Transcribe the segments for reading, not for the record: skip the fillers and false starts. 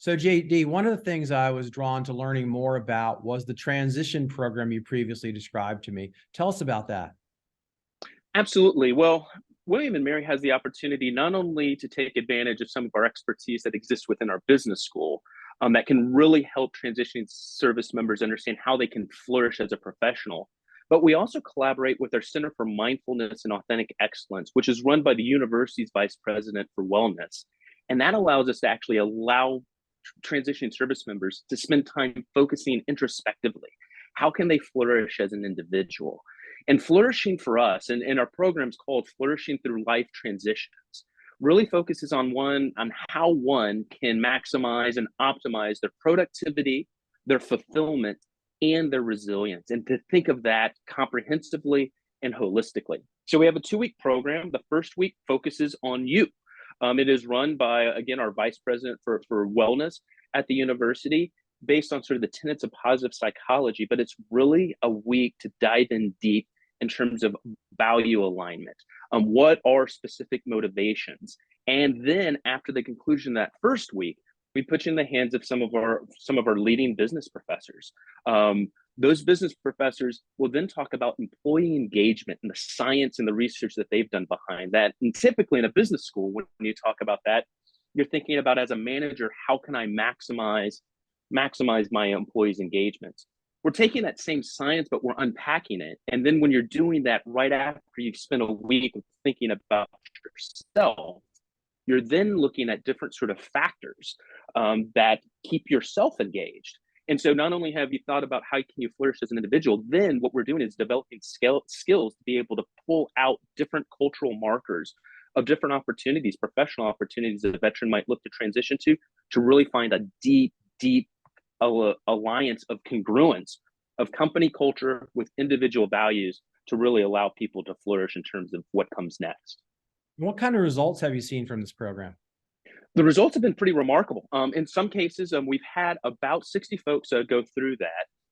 So JD, one of the things I was drawn to learning more about was the transition program you previously described to me. Tell us about that. Absolutely. Well, William and Mary has the opportunity not only to take advantage of some of our expertise that exists within our business school, that can really help transitioning service members understand how they can flourish as a professional, but we also collaborate with our Center for Mindfulness and Authentic Excellence, which is run by the university's Vice President for Wellness. And that allows us to actually allow transitioning service members to spend time focusing introspectively. How can they flourish as an individual? And flourishing for us, and our program's called Flourishing Through Life Transitions, really focuses on how one can maximize and optimize their productivity, their fulfillment, and their resilience, and to think of that comprehensively and holistically. So we have a 2-week program. The first week focuses on you. It is run by, again, our vice president for wellness at the university, based on sort of the tenets of positive psychology, but it's really a week to dive in deep in terms of value alignment. What are specific motivations? And then after the conclusion of that first week, we put you in the hands of some of our leading business professors. Those business professors will then talk about employee engagement and the science and the research that they've done behind that. And typically in a business school, when you talk about that, you're thinking about, as a manager, how can I maximize my employees' engagements? We're taking that same science, but we're unpacking it. And then when you're doing that right after you've spent a week thinking about yourself, you're then looking at different sort of factors that keep yourself engaged. And so not only have you thought about how can you flourish as an individual, then what we're doing is developing skills to be able to pull out different cultural markers of different opportunities, professional opportunities that a veteran might look to transition to really find a deep alliance of congruence of company culture with individual values to really allow people to flourish in terms of what comes next. What kind of results have you seen from this program? The results have been pretty remarkable. In some cases, we've had about 60 folks go through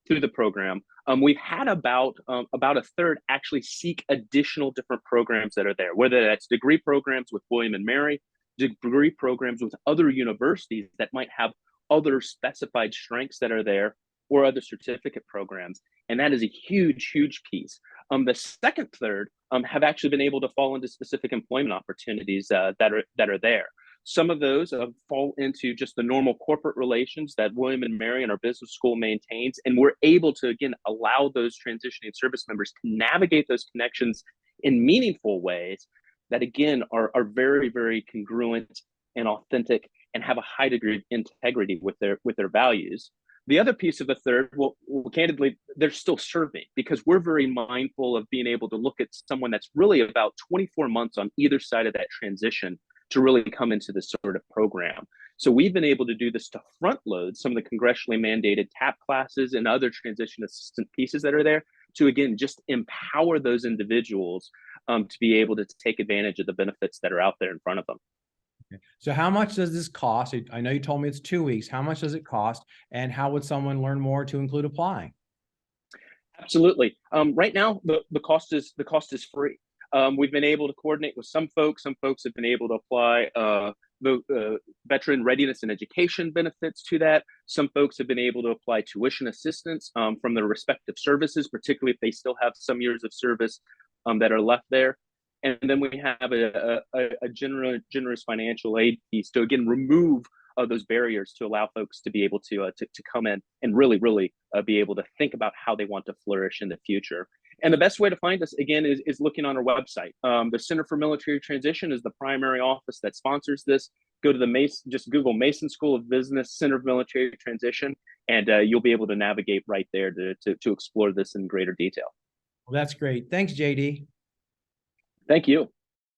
the program. We've had about a third actually seek additional different programs that are there, whether that's degree programs with William and Mary, degree programs with other universities that might have other specified strengths that are there, or other certificate programs. And that is a huge piece. The second third have actually been able to fall into specific employment opportunities that are there. Some of those fall into just the normal corporate relations that William and Mary and our business school maintains. And we're able to, again, allow those transitioning service members to navigate those connections in meaningful ways that, again, are very congruent and authentic and have a high degree of integrity with their values. The other piece of the third, well, candidly, they're still serving, because we're very mindful of being able to look at someone that's really about 24 months on either side of that transition to really come into this sort of program. So we've been able to do this to front load some of the congressionally mandated TAP classes and other transition assistant pieces that are there to, again, just empower those individuals to be able to take advantage of the benefits that are out there in front of them. So how much does this cost? I know you told me it's 2 weeks. How much does it cost? And how would someone learn more to include applying? Absolutely. Right now, the cost is free. We've been able to coordinate with some folks. Some folks have been able to apply the veteran readiness and education benefits to that. Some folks have been able to apply tuition assistance from their respective services, particularly if they still have some years of service that are left there. And then we have a generous financial aid piece to, again, remove those barriers to allow folks to be able to come in and really be able to think about how they want to flourish in the future. And the best way to find us, again, is looking on our website. The Center for Military Transition is the primary office that sponsors this. Go to just Google Mason School of Business Center of Military Transition, and you'll be able to navigate right there to explore this in greater detail. Well, that's great. Thanks, JD. Thank you.